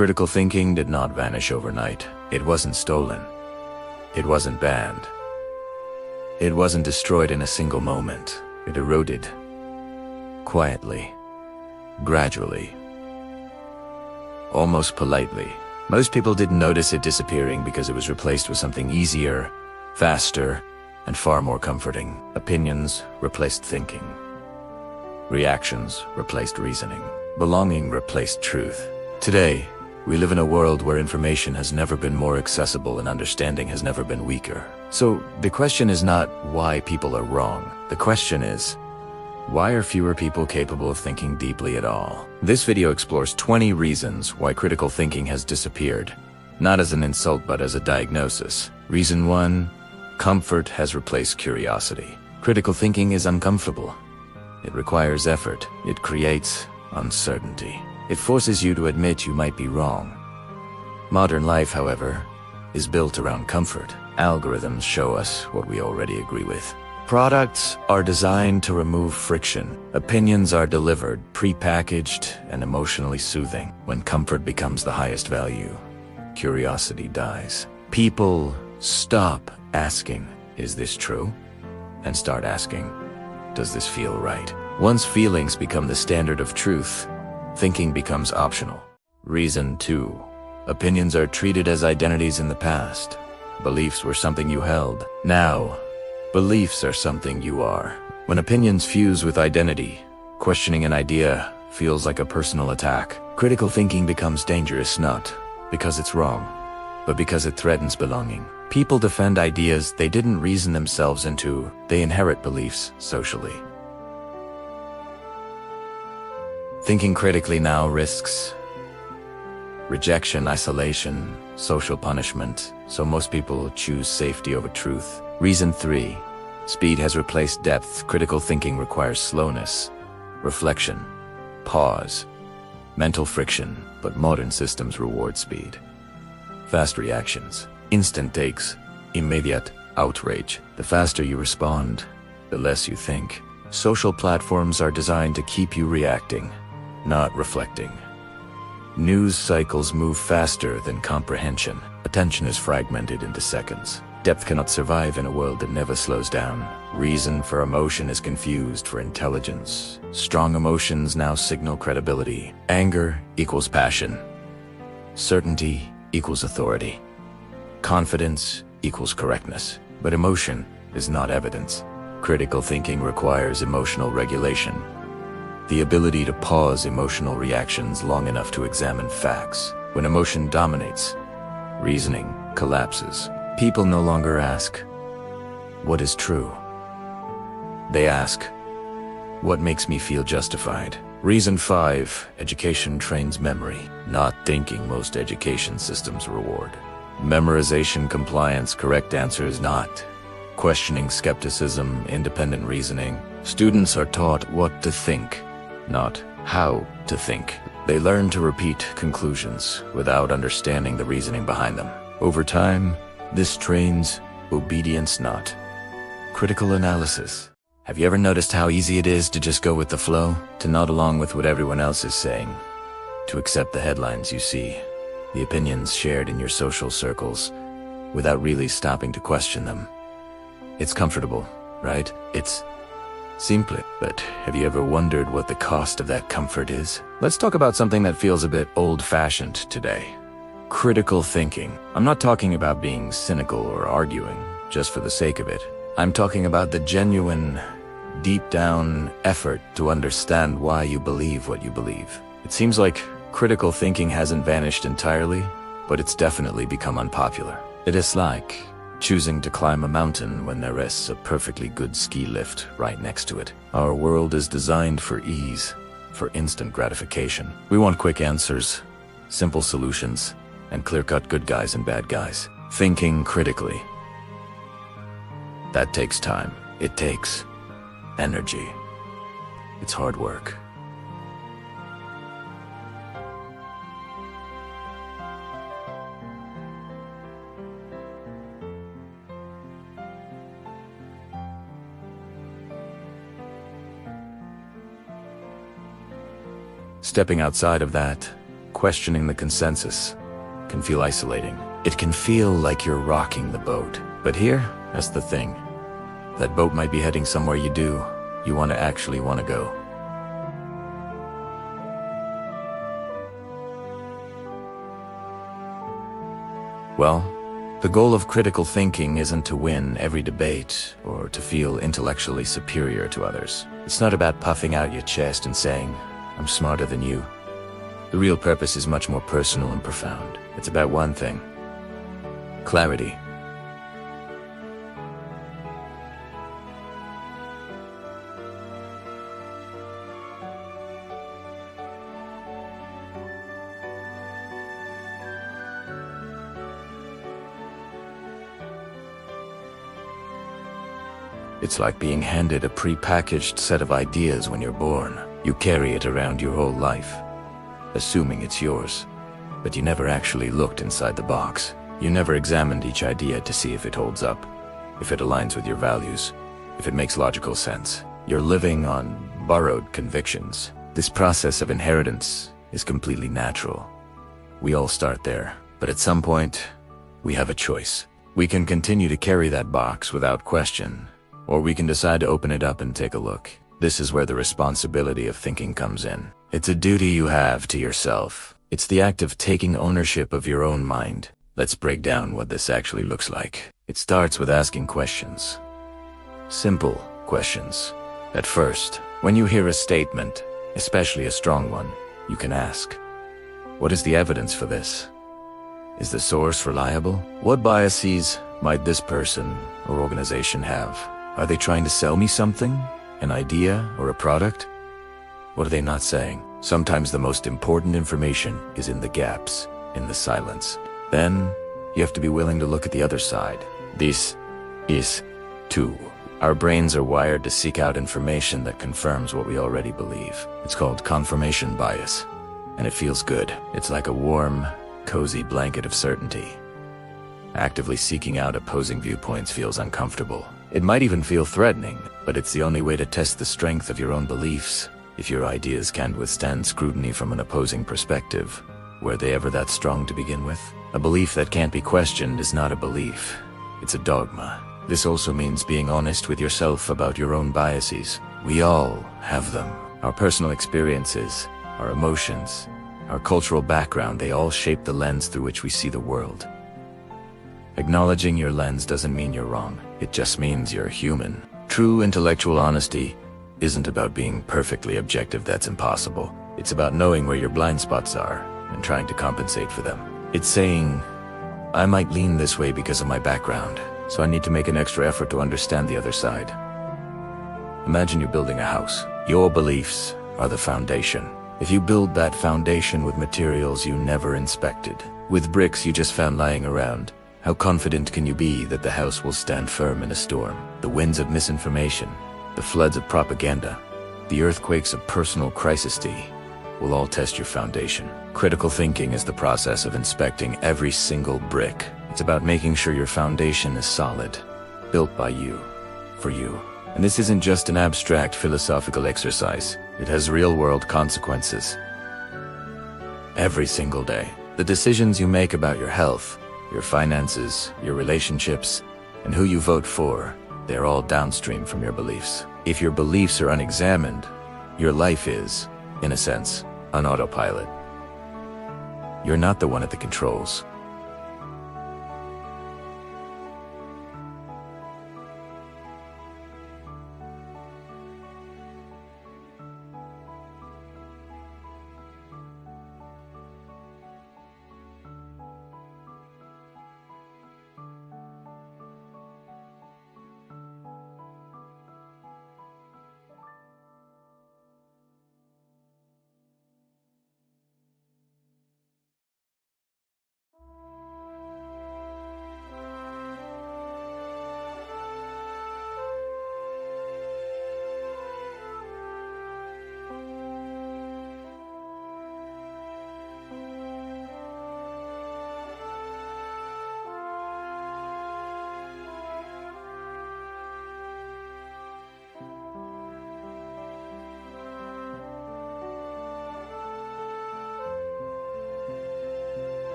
Critical thinking did not vanish overnight. It wasn't stolen. It wasn't banned. It wasn't destroyed in a single moment. It eroded. Quietly. Gradually. Almost politely. Most people didn't notice it disappearing because it was replaced with something easier, faster, and far more comforting. Opinions replaced thinking. Reactions replaced reasoning. Belonging replaced truth. Today, we live in a world where information has never been more accessible and understanding has never been weaker. So, the question is not why people are wrong. The question is, why are fewer people capable of thinking deeply at all? This video explores 20 reasons why critical thinking has disappeared. Not as an insult, but as a diagnosis. Reason 1, comfort has replaced curiosity. Critical thinking is uncomfortable. It requires effort. It creates uncertainty. It forces you to admit you might be wrong. Modern life, however, is built around comfort. Algorithms show us what we already agree with. Products are designed to remove friction. Opinions are delivered, pre-packaged, and emotionally soothing. When comfort becomes the highest value, curiosity dies. People stop asking, "Is this true?" and start asking, "Does this feel right?" Once feelings become the standard of truth, thinking becomes optional. Reason 2. Opinions are treated as identities in the past. Beliefs were something you held. Now, beliefs are something you are. When opinions fuse with identity, questioning an idea feels like a personal attack. Critical thinking becomes dangerous not because it's wrong, but because it threatens belonging. People defend ideas they didn't reason themselves into. They inherit beliefs socially. Thinking critically now risks rejection, isolation, social punishment, so most people choose safety over truth. Reason 3. Speed has replaced depth. Critical thinking requires slowness, reflection, pause, mental friction, but modern systems reward speed. Fast reactions, instant takes, immediate outrage. The faster you respond, the less you think. Social platforms are designed to keep you reacting, not reflecting. News cycles move faster than comprehension. Attention is fragmented into seconds. Depth cannot survive in a world that never slows down. Reason for emotion is confused for intelligence. Strong emotions now signal credibility. Anger equals passion. Certainty equals authority. Confidence equals correctness. But emotion is not evidence. Critical thinking requires emotional regulation. The ability to pause emotional reactions long enough to examine facts. When emotion dominates, reasoning collapses. People no longer ask, "What is true?" They ask, "What makes me feel justified?" Reason 5. Education trains memory, not thinking. Most education systems reward memorization, compliance, correct answers, not questioning, skepticism, independent reasoning. Students are taught what to think, not how to think. They learn to repeat conclusions without understanding the reasoning behind them. Over time, this trains obedience, not critical analysis. Have you ever noticed how easy it is to just go with the flow? To nod along with what everyone else is saying? To accept the headlines you see, the opinions shared in your social circles, without really stopping to question them? It's comfortable, right? It's simple. But have you ever wondered what the cost of that comfort is? Let's talk about something that feels a bit old-fashioned today. Critical thinking. I'm not talking about being cynical or arguing just for the sake of it. I'm talking about the genuine, deep-down effort to understand why you believe what you believe. It seems like critical thinking hasn't vanished entirely, but it's definitely become unpopular. It is like choosing to climb a mountain when there rests a perfectly good ski lift right next to it. Our world is designed for ease, for instant gratification. We want quick answers, simple solutions, and clear-cut good guys and bad guys. Thinking critically. That takes time. It takes energy. It's hard work. Stepping outside of that questioning the consensus can feel isolating. It can feel like you're rocking the boat. But here, that's the thing. That boat might be heading somewhere you actually want to go. Well, the goal of critical thinking isn't to win every debate or to feel intellectually superior to others. It's not about puffing out your chest and saying, "I'm smarter than you." The real purpose is much more personal and profound. It's about one thing: clarity. It's like being handed a pre-packaged set of ideas when you're born. You carry it around your whole life, assuming it's yours. But you never actually looked inside the box. You never examined each idea to see if it holds up, if it aligns with your values, if it makes logical sense. You're living on borrowed convictions. This process of inheritance is completely natural. We all start there, but at some point, we have a choice. We can continue to carry that box without question, or we can decide to open it up and take a look. This is where the responsibility of thinking comes in. It's a duty you have to yourself. It's the act of taking ownership of your own mind. Let's break down what this actually looks like. It starts with asking questions. Simple questions. At first, when you hear a statement, especially a strong one, you can ask, what is the evidence for this? Is the source reliable? What biases might this person or organization have? Are they trying to sell me something? An idea or a product? What are they not saying? Sometimes the most important information is in the gaps, in the silence. Then, you have to be willing to look at the other side. This is too. Our brains are wired to seek out information that confirms what we already believe. It's called confirmation bias, and it feels good. It's like a warm, cozy blanket of certainty. Actively seeking out opposing viewpoints feels uncomfortable. It might even feel threatening, but it's the only way to test the strength of your own beliefs. If your ideas can't withstand scrutiny from an opposing perspective, were they ever that strong to begin with? A belief that can't be questioned is not a belief. It's a dogma. This also means being honest with yourself about your own biases. We all have them. Our personal experiences, our emotions, our cultural background, they all shape the lens through which we see the world. Acknowledging your lens doesn't mean you're wrong. It just means you're human. True intellectual honesty isn't about being perfectly objective. That's impossible. It's about knowing where your blind spots are and trying to compensate for them. It's saying, I might lean this way because of my background, so I need to make an extra effort to understand the other side. Imagine you're building a house. Your beliefs are the foundation. If you build that foundation with materials you never inspected, with bricks you just found lying around, how confident can you be that the house will stand firm in a storm? The winds of misinformation, the floods of propaganda, the earthquakes of personal crisis will all test your foundation. Critical thinking is the process of inspecting every single brick. It's about making sure your foundation is solid, built by you, for you. And this isn't just an abstract philosophical exercise. It has real-world consequences. Every single day, the decisions you make about your health, your finances, your relationships, and who you vote for, they're all downstream from your beliefs. If your beliefs are unexamined, your life is, in a sense, on autopilot. You're not the one at the controls.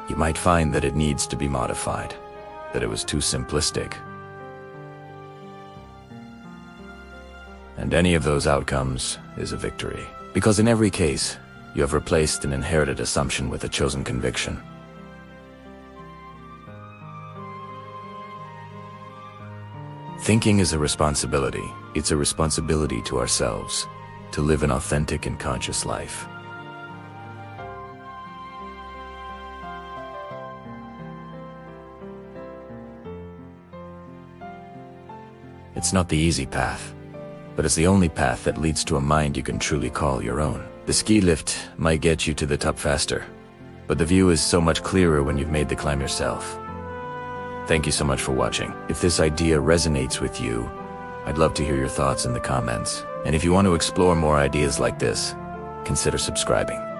You might find that it needs to be modified, that it was too simplistic. And any of those outcomes is a victory. Because in every case, you have replaced an inherited assumption with a chosen conviction. Thinking is a responsibility. It's a responsibility to ourselves, to live an authentic and conscious life. It's not the easy path, but it's the only path that leads to a mind you can truly call your own. The ski lift might get you to the top faster, but the view is so much clearer when you've made the climb yourself. Thank you so much for watching. If this idea resonates with you, I'd love to hear your thoughts in the comments. And if you want to explore more ideas like this, consider subscribing.